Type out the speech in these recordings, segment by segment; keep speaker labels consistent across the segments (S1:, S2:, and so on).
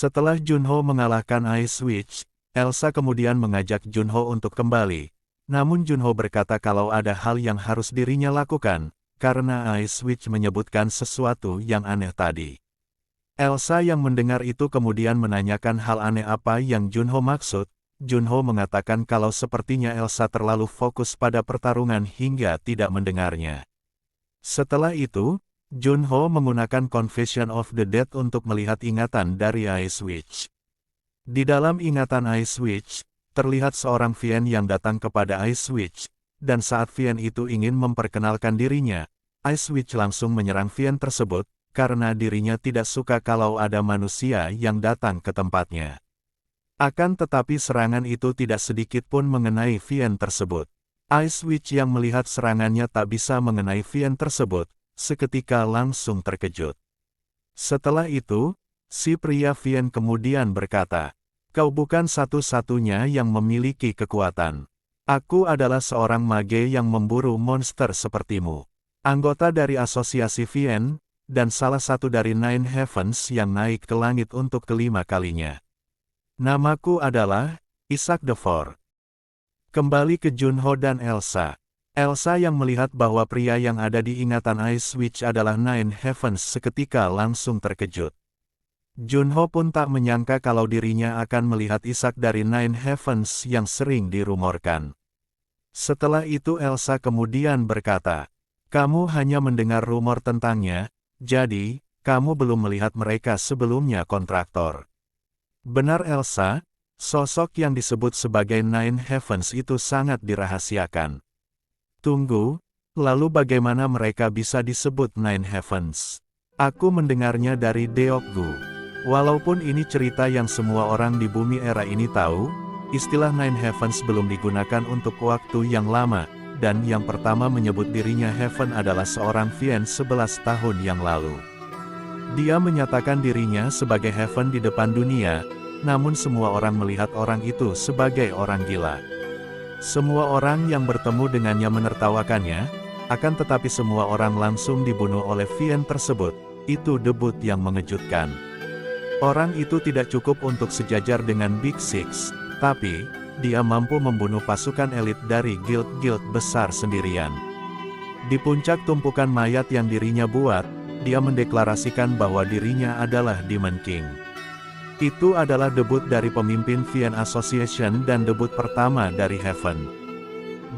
S1: Setelah Junho mengalahkan Ice Witch, Elsa kemudian mengajak Junho untuk kembali. Namun Junho berkata kalau ada hal yang harus dirinya lakukan, karena Ice Witch menyebutkan sesuatu yang aneh tadi. Elsa yang mendengar itu kemudian menanyakan hal aneh apa yang Junho maksud. Junho mengatakan kalau sepertinya Elsa terlalu fokus pada pertarungan hingga tidak mendengarnya. Setelah itu, Junho menggunakan Confession of the Dead untuk melihat ingatan dari Ice Witch. Di dalam ingatan Ice Witch, terlihat seorang Vien yang datang kepada Ice Witch, dan saat Vien itu ingin memperkenalkan dirinya, Ice Witch langsung menyerang Vien tersebut, karena dirinya tidak suka kalau ada manusia yang datang ke tempatnya. Akan tetapi serangan itu tidak sedikit pun mengenai Vien tersebut. Ice Witch yang melihat serangannya tak bisa mengenai Vien tersebut, seketika langsung terkejut. Setelah itu, si pria Vien kemudian berkata, "Kau bukan satu-satunya yang memiliki kekuatan. Aku adalah seorang mage yang memburu monster sepertimu. Anggota dari asosiasi Vien, dan salah satu dari Nine Heavens yang naik ke langit untuk kelima kalinya. Namaku adalah Isaac the Four." Kembali ke Junho dan Elsa. Elsa yang melihat bahwa pria yang ada di ingatan Ice Witch adalah Nine Heavens seketika langsung terkejut. Junho pun tak menyangka kalau dirinya akan melihat Isaac dari Nine Heavens yang sering dirumorkan. Setelah itu Elsa kemudian berkata, "Kamu hanya mendengar rumor tentangnya, jadi, kamu belum melihat mereka sebelumnya kontraktor." Benar Elsa, sosok yang disebut sebagai Nine Heavens itu sangat dirahasiakan. Tunggu, lalu bagaimana mereka bisa disebut Nine Heavens? Aku mendengarnya dari Deokgu. Walaupun ini cerita yang semua orang di bumi era ini tahu, istilah Nine Heavens belum digunakan untuk waktu yang lama, dan yang pertama menyebut dirinya Heaven adalah seorang Vien 11 tahun yang lalu. Dia menyatakan dirinya sebagai Heaven di depan dunia, namun semua orang melihat orang itu sebagai orang gila. Semua orang yang bertemu dengannya menertawakannya, akan tetapi semua orang langsung dibunuh oleh Vien tersebut. Itu debut yang mengejutkan. Orang itu tidak cukup untuk sejajar dengan Big Six, tapi dia mampu membunuh pasukan elit dari guild-guild besar sendirian. Di puncak tumpukan mayat yang dirinya buat, dia mendeklarasikan bahwa dirinya adalah Demon King. Itu adalah debut dari pemimpin Vien Association dan debut pertama dari Heaven.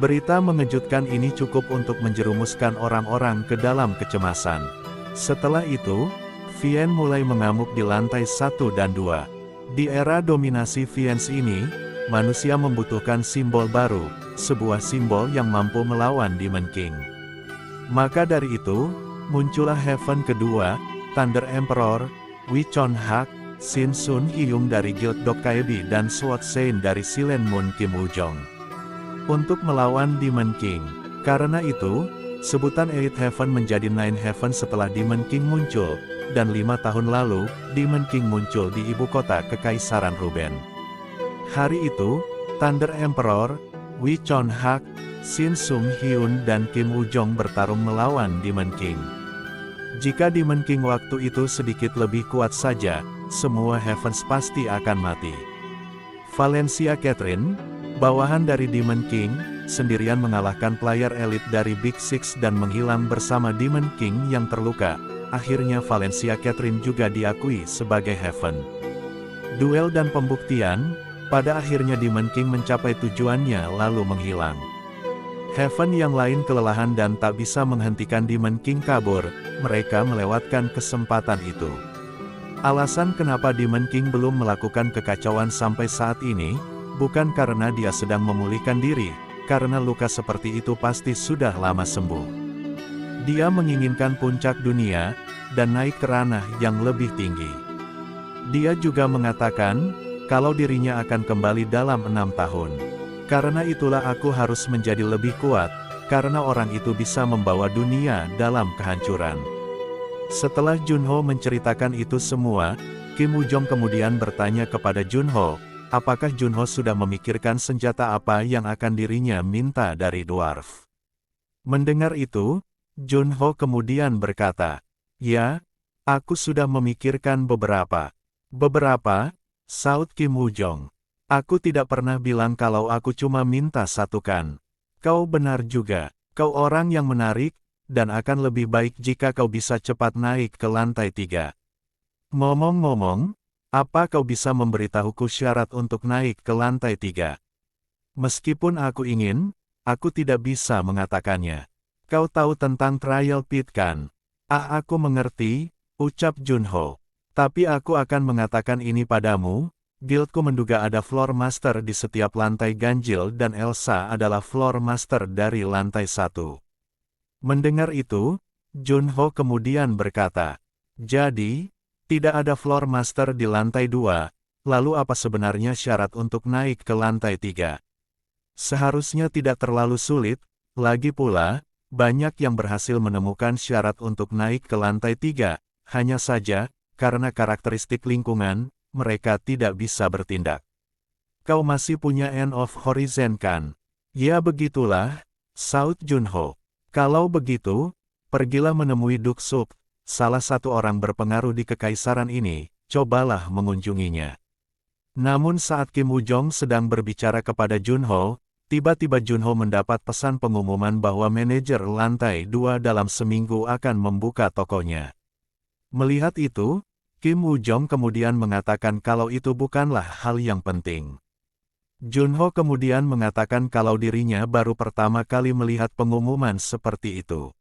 S1: Berita mengejutkan ini cukup untuk menjerumuskan orang-orang ke dalam kecemasan. Setelah itu, Vien mulai mengamuk di lantai 1 dan 2. Di era dominasi Viens ini, manusia membutuhkan simbol baru, sebuah simbol yang mampu melawan Demon King. Maka dari itu, muncullah Heaven kedua, Thunder Emperor, Wei Chonhak, Shin Sun Hyung dari Guild Dokkaebi dan Sword Sein dari Silent Moon Kim Woo-jong. Untuk melawan Demon King. Karena itu, sebutan Elite Heaven menjadi Nine Heaven setelah Demon King muncul, dan 5 tahun lalu, Demon King muncul di ibu kota Kekaisaran Ruben. Hari itu, Thunder Emperor, Wei Chonhak, Shin Sun Hyun dan Kim Woo-jong bertarung melawan Demon King. Jika Demon King waktu itu sedikit lebih kuat saja, semua Heavens pasti akan mati. Valencia Catherine, bawahan dari Demon King, sendirian mengalahkan player elit dari Big Six dan menghilang bersama Demon King yang terluka. Akhirnya Valencia Catherine juga diakui sebagai Heaven. Duel dan pembuktian, pada akhirnya Demon King mencapai tujuannya lalu menghilang. Heaven yang lain kelelahan dan tak bisa menghentikan Demon King kabur, mereka melewatkan kesempatan itu. Alasan kenapa Demon King belum melakukan kekacauan sampai saat ini, bukan karena dia sedang memulihkan diri, karena luka seperti itu pasti sudah lama sembuh. Dia menginginkan puncak dunia, dan naik ke ranah yang lebih tinggi. Dia juga mengatakan, kalau dirinya akan kembali dalam 6 tahun. Karena itulah aku harus menjadi lebih kuat, karena orang itu bisa membawa dunia dalam kehancuran. Setelah Junho menceritakan itu semua, Kim Woo-jong kemudian bertanya kepada Junho, apakah Junho sudah memikirkan senjata apa yang akan dirinya minta dari dwarf. Mendengar itu, Junho kemudian berkata, "Ya, aku sudah memikirkan beberapa. Beberapa, saut Kim Woo-jong. Aku tidak pernah bilang kalau aku cuma minta satu kan. Kau benar juga, kau orang yang menarik, dan akan lebih baik jika kau bisa cepat naik ke lantai 3. Ngomong-ngomong, apa kau bisa memberitahuku syarat untuk naik ke lantai 3? Meskipun aku ingin, aku tidak bisa mengatakannya. Kau tahu tentang trial pit kan? Aku mengerti, ucap Junho. Tapi aku akan mengatakan ini padamu, guildku menduga ada floor master di setiap lantai ganjil dan Elsa adalah floor master dari lantai 1. Mendengar itu, Junho kemudian berkata, jadi, tidak ada floor master di lantai 2, lalu apa sebenarnya syarat untuk naik ke lantai 3? Seharusnya tidak terlalu sulit, lagi pula, banyak yang berhasil menemukan syarat untuk naik ke lantai 3, hanya saja, karena karakteristik lingkungan, mereka tidak bisa bertindak. Kau masih punya End of Horizon kan? Ya begitulah, saut Junho. Kalau begitu, pergilah menemui Duk Suk, salah satu orang berpengaruh di kekaisaran ini, cobalah mengunjunginya. Namun saat Kim Woo-jong sedang berbicara kepada Junho, tiba-tiba Junho mendapat pesan pengumuman bahwa manajer lantai 2 dalam seminggu akan membuka tokonya. Melihat itu, Kim Woo-jong kemudian mengatakan kalau itu bukanlah hal yang penting. Junho kemudian mengatakan kalau dirinya baru pertama kali melihat pengumuman seperti itu.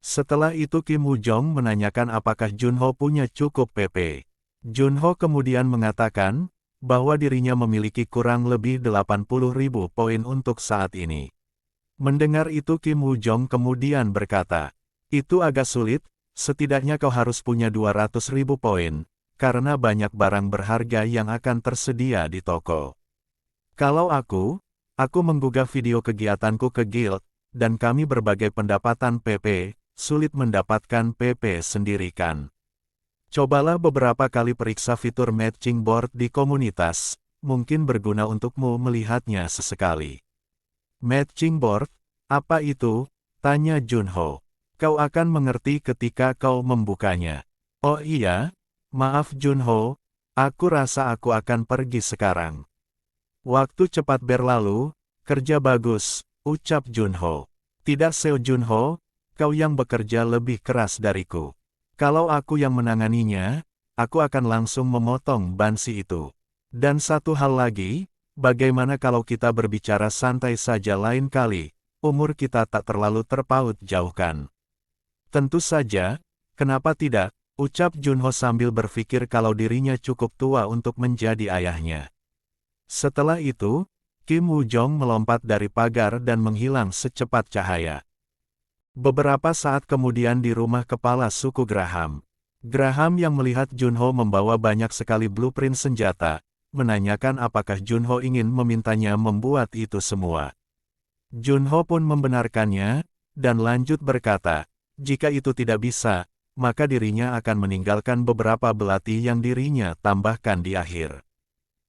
S1: Setelah itu Kim Woo-jong menanyakan apakah Junho punya cukup PP. Junho kemudian mengatakan bahwa dirinya memiliki kurang lebih 80.000 poin untuk saat ini. Mendengar itu Kim Woo-jong kemudian berkata, itu agak sulit, setidaknya kau harus punya 200.000 poin, karena banyak barang berharga yang akan tersedia di toko. Kalau aku menggugah video kegiatanku ke guild, dan kami berbagai pendapatan PP, sulit mendapatkan PP sendiri kan. Cobalah beberapa kali periksa fitur matching board di komunitas, mungkin berguna untukmu melihatnya sesekali. Matching board, apa itu? Tanya Junho. Kau akan mengerti ketika kau membukanya. Oh iya, maaf Junho, aku rasa aku akan pergi sekarang. Waktu cepat berlalu, kerja bagus, ucap Junho. Tidak Seo Junho, kau yang bekerja lebih keras dariku. Kalau aku yang menanganinya, aku akan langsung memotong bansi itu. Dan satu hal lagi, bagaimana kalau kita berbicara santai saja lain kali, umur kita tak terlalu terpaut jauh kan? Tentu saja, kenapa tidak, ucap Junho sambil berpikir kalau dirinya cukup tua untuk menjadi ayahnya. Setelah itu, Kim Woo-jong melompat dari pagar dan menghilang secepat cahaya. Beberapa saat kemudian di rumah kepala suku Graham. Graham yang melihat Junho membawa banyak sekali blueprint senjata, menanyakan apakah Junho ingin memintanya membuat itu semua. Junho pun membenarkannya, dan lanjut berkata, jika itu tidak bisa, maka dirinya akan meninggalkan beberapa belati yang dirinya tambahkan di akhir.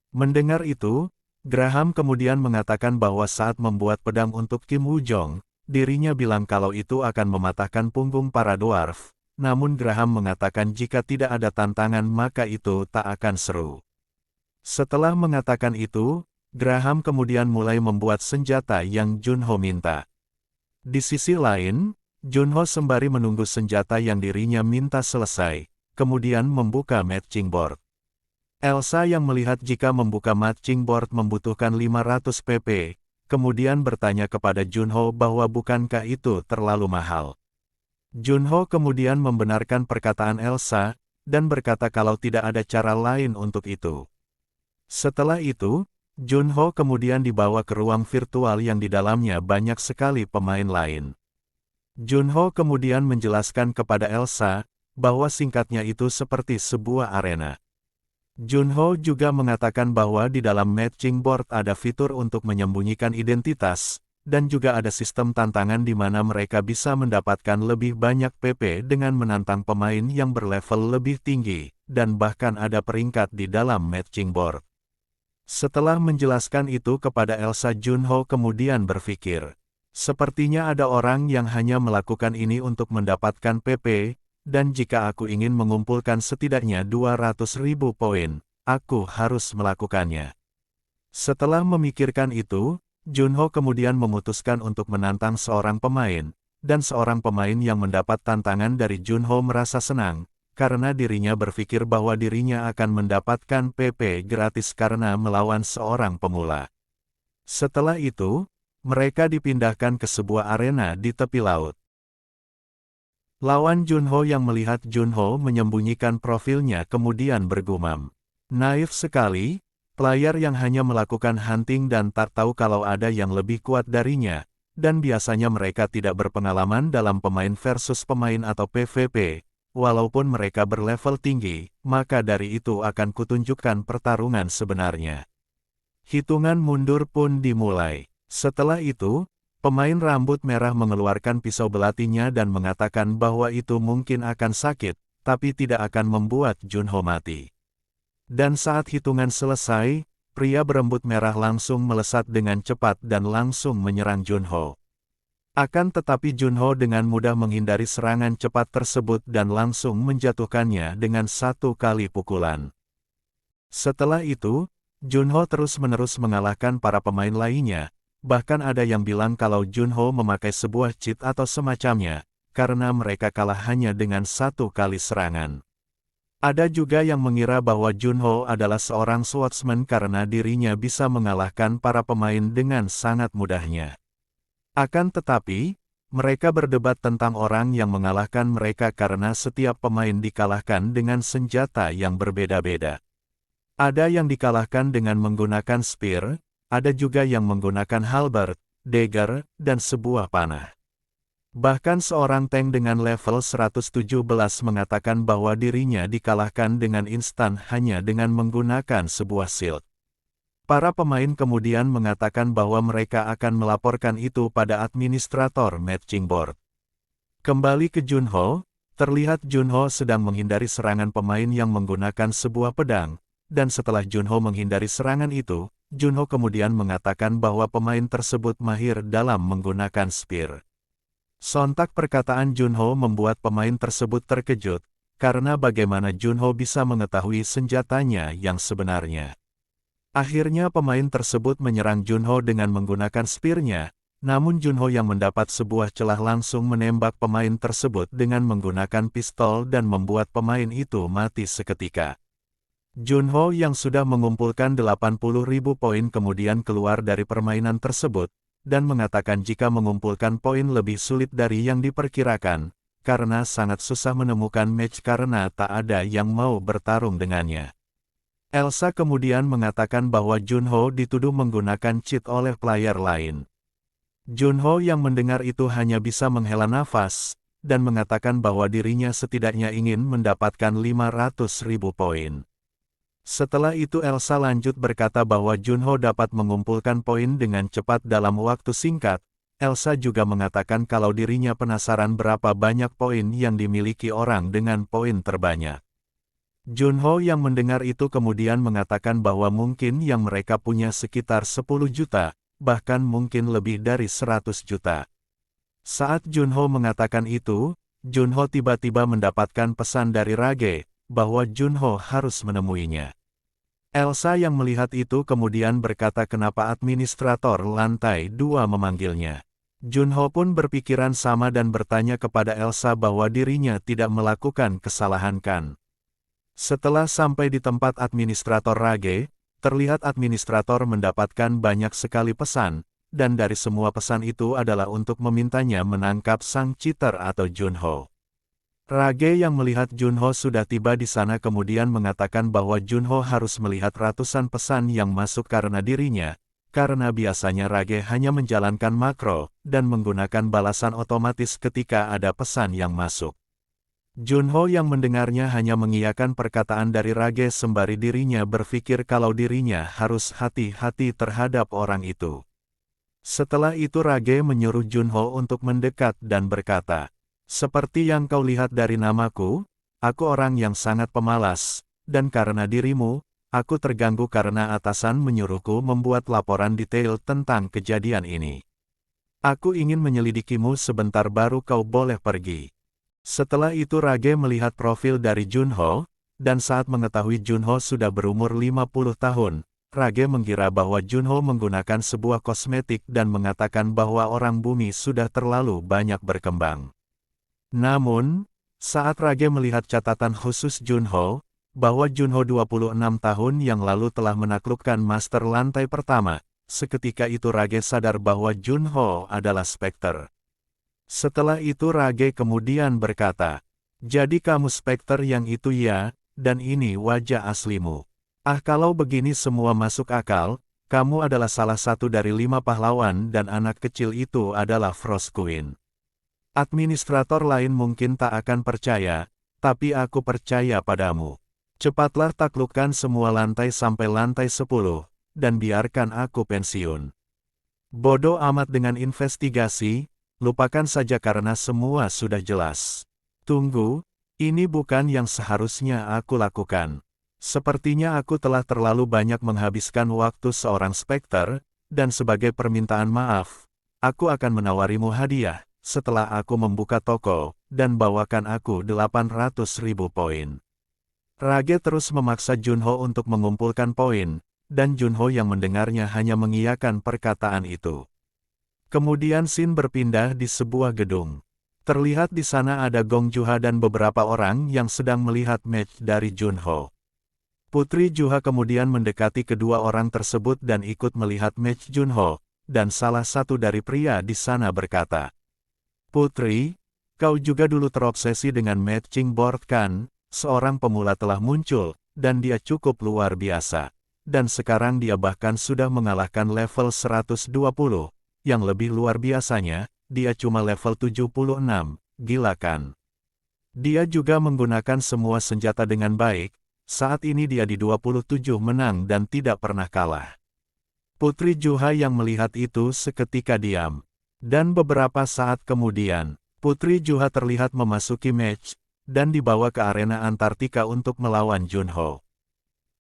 S1: Mendengar itu, Graham kemudian mengatakan bahwa saat membuat pedang untuk Kim Woo-jong, dirinya bilang kalau itu akan mematahkan punggung para dwarf, namun Graham mengatakan jika tidak ada tantangan maka itu tak akan seru. Setelah mengatakan itu, Graham kemudian mulai membuat senjata yang Junho minta. Di sisi lain, Junho sembari menunggu senjata yang dirinya minta selesai, kemudian membuka matching board. Elsa yang melihat jika membuka matching board membutuhkan 500 PP, kemudian bertanya kepada Junho bahwa bukankah itu terlalu mahal. Junho kemudian membenarkan perkataan Elsa, dan berkata kalau tidak ada cara lain untuk itu. Setelah itu, Junho kemudian dibawa ke ruang virtual yang di dalamnya banyak sekali pemain lain. Junho kemudian menjelaskan kepada Elsa, bahwa singkatnya itu seperti sebuah arena. Junho juga mengatakan bahwa di dalam matching board ada fitur untuk menyembunyikan identitas, dan juga ada sistem tantangan di mana mereka bisa mendapatkan lebih banyak PP dengan menantang pemain yang berlevel lebih tinggi, dan bahkan ada peringkat di dalam matching board. Setelah menjelaskan itu kepada Elsa, Junho kemudian berpikir, sepertinya ada orang yang hanya melakukan ini untuk mendapatkan PP, dan jika aku ingin mengumpulkan setidaknya 200.000 poin, aku harus melakukannya. Setelah memikirkan itu, Junho kemudian memutuskan untuk menantang seorang pemain, dan seorang pemain yang mendapat tantangan dari Junho merasa senang, karena dirinya berpikir bahwa dirinya akan mendapatkan PP gratis karena melawan seorang pemula. Setelah itu, mereka dipindahkan ke sebuah arena di tepi laut. Lawan Junho yang melihat Junho menyembunyikan profilnya kemudian bergumam. Naif sekali, player yang hanya melakukan hunting dan tak tahu kalau ada yang lebih kuat darinya, dan biasanya mereka tidak berpengalaman dalam pemain versus pemain atau PvP. Walaupun mereka berlevel tinggi, maka dari itu akan kutunjukkan pertarungan sebenarnya. Hitungan mundur pun dimulai. Setelah itu, pemain rambut merah mengeluarkan pisau belatinya dan mengatakan bahwa itu mungkin akan sakit, tapi tidak akan membuat Junho mati. Dan saat hitungan selesai, pria berambut merah langsung melesat dengan cepat dan langsung menyerang Junho. Akan tetapi Junho dengan mudah menghindari serangan cepat tersebut dan langsung menjatuhkannya dengan satu kali pukulan. Setelah itu, Junho terus-menerus mengalahkan para pemain lainnya, bahkan ada yang bilang kalau Junho memakai sebuah cheat atau semacamnya, karena mereka kalah hanya dengan satu kali serangan. Ada juga yang mengira bahwa Junho adalah seorang swordsman karena dirinya bisa mengalahkan para pemain dengan sangat mudahnya. Akan tetapi, mereka berdebat tentang orang yang mengalahkan mereka karena setiap pemain dikalahkan dengan senjata yang berbeda-beda. Ada yang dikalahkan dengan menggunakan spear, ada juga yang menggunakan halberd, dagger, dan sebuah panah. Bahkan seorang tank dengan level 117 mengatakan bahwa dirinya dikalahkan dengan instan hanya dengan menggunakan sebuah shield. Para pemain kemudian mengatakan bahwa mereka akan melaporkan itu pada administrator matching board. Kembali ke Junho, terlihat Junho sedang menghindari serangan pemain yang menggunakan sebuah pedang, dan setelah Junho menghindari serangan itu, Junho kemudian mengatakan bahwa pemain tersebut mahir dalam menggunakan spear. Sontak perkataan Junho membuat pemain tersebut terkejut, karena bagaimana Junho bisa mengetahui senjatanya yang sebenarnya. Akhirnya pemain tersebut menyerang Junho dengan menggunakan spear-nya, namun Junho yang mendapat sebuah celah langsung menembak pemain tersebut dengan menggunakan pistol dan membuat pemain itu mati seketika. Junho yang sudah mengumpulkan 80.000 poin kemudian keluar dari permainan tersebut, dan mengatakan jika mengumpulkan poin lebih sulit dari yang diperkirakan, karena sangat susah menemukan match karena tak ada yang mau bertarung dengannya. Elsa kemudian mengatakan bahwa Junho dituduh menggunakan cheat oleh player lain. Junho yang mendengar itu hanya bisa menghela nafas, dan mengatakan bahwa dirinya setidaknya ingin mendapatkan 500.000 poin. Setelah itu Elsa lanjut berkata bahwa Junho dapat mengumpulkan poin dengan cepat dalam waktu singkat. Elsa juga mengatakan kalau dirinya penasaran berapa banyak poin yang dimiliki orang dengan poin terbanyak. Junho yang mendengar itu kemudian mengatakan bahwa mungkin yang mereka punya sekitar 10 juta, bahkan mungkin lebih dari 100 juta. Saat Junho mengatakan itu, Junho tiba-tiba mendapatkan pesan dari Rage, bahwa Junho harus menemuinya. Elsa yang melihat itu kemudian berkata kenapa administrator lantai 2 memanggilnya. Junho pun berpikiran sama dan bertanya kepada Elsa bahwa dirinya tidak melakukan kesalahan kan. Setelah sampai di tempat administrator Rage, terlihat administrator mendapatkan banyak sekali pesan, dan dari semua pesan itu adalah untuk memintanya menangkap sang cheater atau Junho. Rage yang melihat Junho sudah tiba di sana kemudian mengatakan bahwa Junho harus melihat ratusan pesan yang masuk karena dirinya, karena biasanya Rage hanya menjalankan makro, dan menggunakan balasan otomatis ketika ada pesan yang masuk. Junho yang mendengarnya hanya mengiyakan perkataan dari Rage sembari dirinya berpikir kalau dirinya harus hati-hati terhadap orang itu. Setelah itu Rage menyuruh Junho untuk mendekat dan berkata, "Seperti yang kau lihat dari namaku, aku orang yang sangat pemalas, dan karena dirimu, aku terganggu karena atasan menyuruhku membuat laporan detail tentang kejadian ini. Aku ingin menyelidikimu sebentar baru kau boleh pergi." Setelah itu Rage melihat profil dari Junho, dan saat mengetahui Junho sudah berumur 50 tahun, Rage mengira bahwa Junho menggunakan sebuah kosmetik dan mengatakan bahwa orang bumi sudah terlalu banyak berkembang. Namun, saat Rage melihat catatan khusus Junho, bahwa Junho 26 tahun yang lalu telah menaklukkan Master Lantai Pertama, seketika itu Rage sadar bahwa Junho adalah Spectre. Setelah itu Rage kemudian berkata, "Jadi kamu Spectre yang itu ya, dan ini wajah aslimu. Ah, kalau begini semua masuk akal, kamu adalah salah satu dari 5 pahlawan dan anak kecil itu adalah Frost Queen. Administrator lain mungkin tak akan percaya, tapi aku percaya padamu. Cepatlah taklukkan semua lantai sampai lantai 10, dan biarkan aku pensiun. Bodoh amat dengan investigasi, lupakan saja karena semua sudah jelas. Tunggu, ini bukan yang seharusnya aku lakukan. Sepertinya aku telah terlalu banyak menghabiskan waktu seorang Spectre, dan sebagai permintaan maaf, aku akan menawarimu hadiah, setelah aku membuka toko, dan bawakan aku 800.000 poin." Rage terus memaksa Junho untuk mengumpulkan poin, dan Junho yang mendengarnya hanya mengiyakan perkataan itu. Kemudian scene berpindah di sebuah gedung. Terlihat di sana ada Gong Juha dan beberapa orang yang sedang melihat match dari Junho. Putri Juha kemudian mendekati kedua orang tersebut dan ikut melihat match Junho, dan salah satu dari pria di sana berkata, "Putri, kau juga dulu terobsesi dengan matching board kan? Seorang pemula telah muncul, dan dia cukup luar biasa. Dan sekarang dia bahkan sudah mengalahkan level 120. Yang lebih luar biasanya, dia cuma level 76, gila kan? Dia juga menggunakan semua senjata dengan baik, saat ini dia di 27 menang dan tidak pernah kalah." Putri Juha yang melihat itu seketika diam. Dan beberapa saat kemudian, Putri Juha terlihat memasuki match, dan dibawa ke arena Antartika untuk melawan Junho.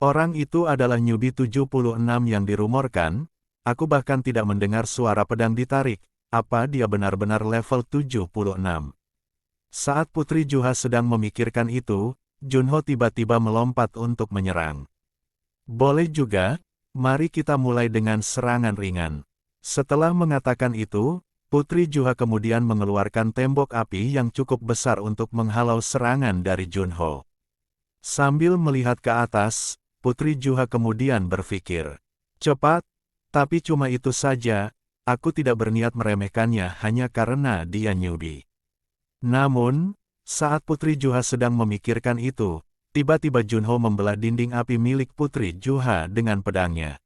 S1: Orang itu adalah newbie 76 yang dirumorkan. Aku bahkan tidak mendengar suara pedang ditarik, apa dia benar-benar level 76? Saat Putri Juha sedang memikirkan itu, Junho tiba-tiba melompat untuk menyerang. "Boleh juga, mari kita mulai dengan serangan ringan." Setelah mengatakan itu, Putri Juha kemudian mengeluarkan tembok api yang cukup besar untuk menghalau serangan dari Junho. Sambil melihat ke atas, Putri Juha kemudian berpikir, "Cepat, tapi cuma itu saja, aku tidak berniat meremehkannya hanya karena dia newbie." Namun, saat Putri Juha sedang memikirkan itu, tiba-tiba Junho membelah dinding api milik Putri Juha dengan pedangnya.